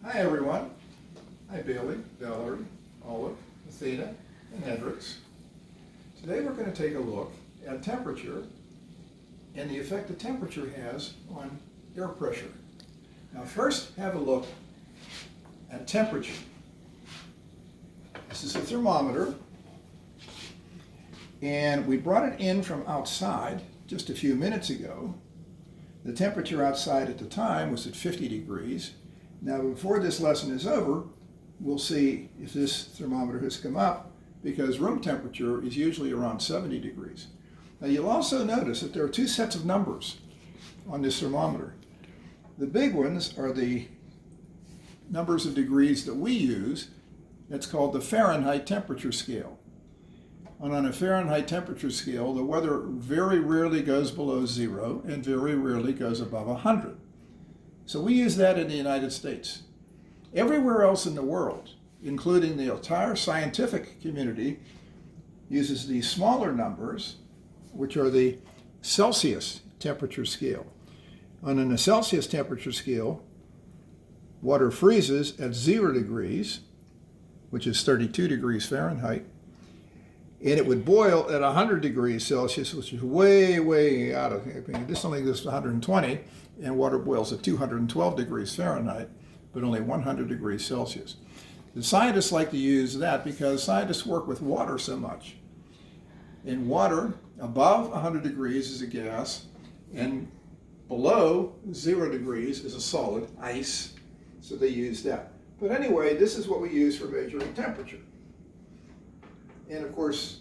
Hi everyone. Hi Bailey, Valerie, Olive, Athena, and Hendrix. Today we're going to take a look at temperature and the effect that temperature has on air pressure. Now first have a look at temperature. This is a thermometer and we brought it in from outside just a few minutes ago. The temperature outside at the time was at 50 degrees. Now before this lesson is over, we'll see if this thermometer has come up because room temperature is usually around 70 degrees. Now you'll also notice that there are two sets of numbers on this thermometer. The big ones are the numbers of degrees that we use. That's called the Fahrenheit temperature scale. And on a Fahrenheit temperature scale, the weather very rarely goes below 0 and very rarely goes above 100. So we use that in the United States. Everywhere else in the world, including the entire scientific community, uses these smaller numbers, which are the Celsius temperature scale. On a Celsius temperature scale, water freezes at 0 degrees, which is 32 degrees Fahrenheit, and it would boil at 100 degrees Celsius, which is way, way out of here. This only goes to 120, and water boils at 212 degrees Fahrenheit, but only 100 degrees Celsius. The scientists like to use that because scientists work with water so much. In water, above 100 degrees is a gas, and below 0 degrees is a solid, ice, so they use that. But anyway, this is what we use for measuring temperature. And of course,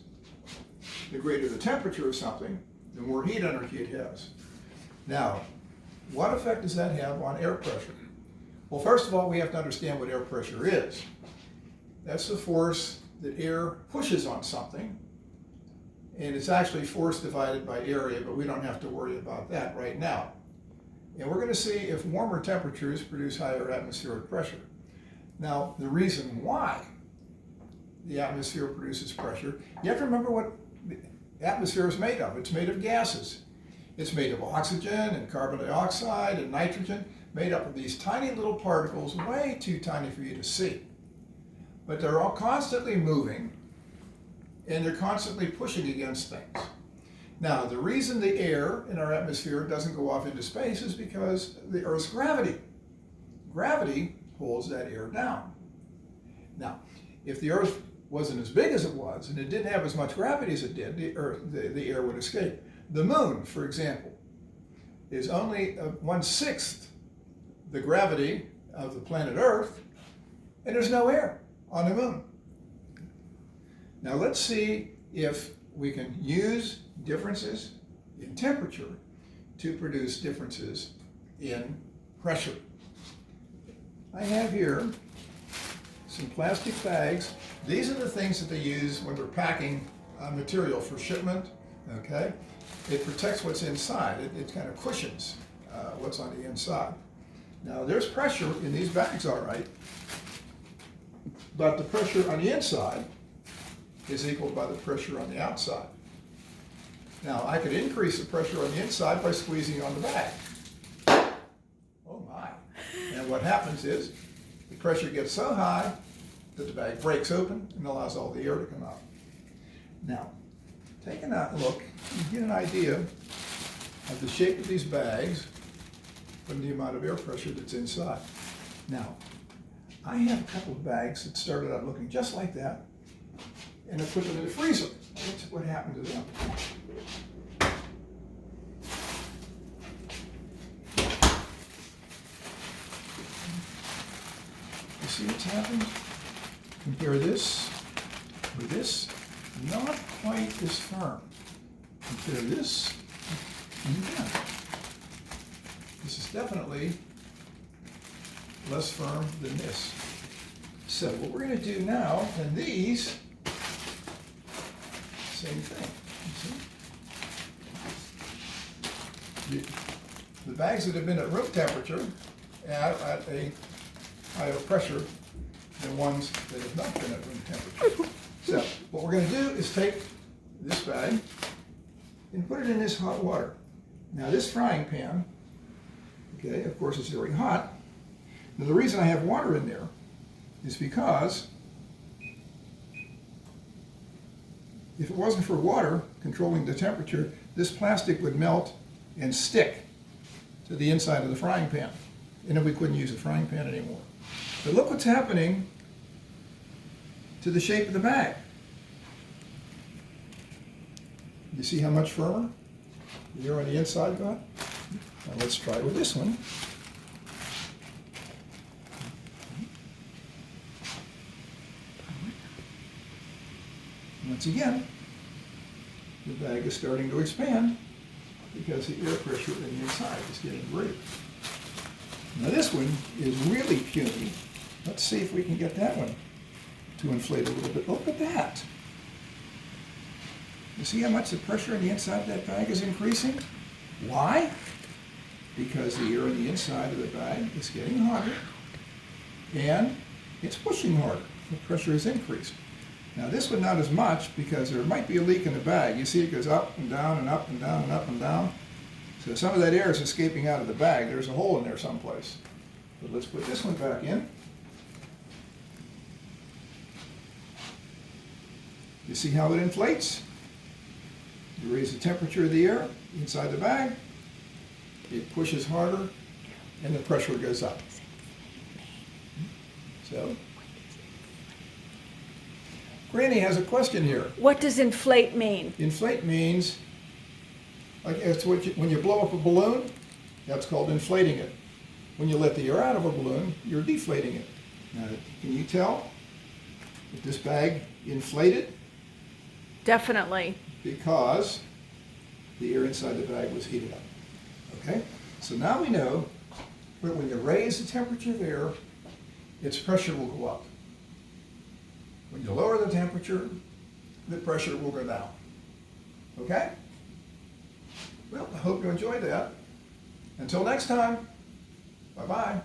the greater the temperature of something, the more heat energy it has. Now, what effect does that have on air pressure? Well, first of all, we have to understand what air pressure is. That's the force that air pushes on something. And it's actually force divided by area, but we don't have to worry about that right now. And we're going to see if warmer temperatures produce higher atmospheric pressure. Now, the reason why the atmosphere produces pressure, you have to remember what the atmosphere is made of. It's made of gases. It's made of oxygen and carbon dioxide and nitrogen, made up of these tiny little particles, way too tiny for you to see. But they're all constantly moving, and they're constantly pushing against things. Now, the reason the air in our atmosphere doesn't go off into space is because the Earth's gravity. Gravity holds that air down. Now, if the Earth wasn't as big as it was, and it didn't have as much gravity as it did, the air would escape. The moon, for example, is only 1/6 the gravity of the planet Earth, and there's no air on the moon. Now let's see if we can use differences in temperature to produce differences in pressure. I have here some plastic bags. These are the things that they use when they're packing material for shipment, okay? It protects what's inside. It kind of cushions what's on the inside. Now there's pressure in these bags, all right, but the pressure on the inside is equal by the pressure on the outside. Now I could increase the pressure on the inside by squeezing on the bag. Oh my. And what happens is the pressure gets so high that the bag breaks open and allows all the air to come out. Now, taking that look, you get an idea of the shape of these bags from the amount of air pressure that's inside. Now, I have a couple of bags that started out looking just like that, and I put them in the freezer. That's what happened to them. You see what's happened? Compare this with this, not quite as firm. Compare this and that. This is definitely less firm than this. So what we're going to do now, and these, same thing. You see? The bags that have been at room temperature at a higher pressure than ones that have not been at room temperature. So what we're going to do is take this bag and put it in this hot water. Now this frying pan, okay, of course it's very hot, Now, the reason I have water in there is because if it wasn't for water controlling the temperature, this plastic would melt and stick to the inside of the frying pan, and then we couldn't use the frying pan anymore. But look what's happening to the shape of the bag. You see how much firmer the air on the inside got? Now let's try with this one. Once again, the bag is starting to expand because the air pressure in the inside is getting greater. Now this one is really puny. Let's see if we can get that one to inflate a little bit. Look at that. You see how much the pressure on the inside of that bag is increasing? Why? Because the air on the inside of the bag is getting hotter and it's pushing harder. The pressure is increased. Now this one not as much because there might be a leak in the bag. You see it goes up and down and up and down and up and down. So some of that air is escaping out of the bag. There's a hole in there someplace. But let's put this one back in. You see how it inflates? You raise the temperature of the air inside the bag. It pushes harder and the pressure goes up. So, Granny has a question here. What does inflate mean? Inflate means, like it's when you blow up a balloon, that's called inflating it. When you let the air out of a balloon, you're deflating it. Now, can you tell if this bag inflated? Definitely. Because the air inside the bag was heated up. Okay? So now we know that when you raise the temperature of air, its pressure will go up. When you lower the temperature, the pressure will go down. Okay? Well, I hope you enjoyed that. Until next time, bye-bye.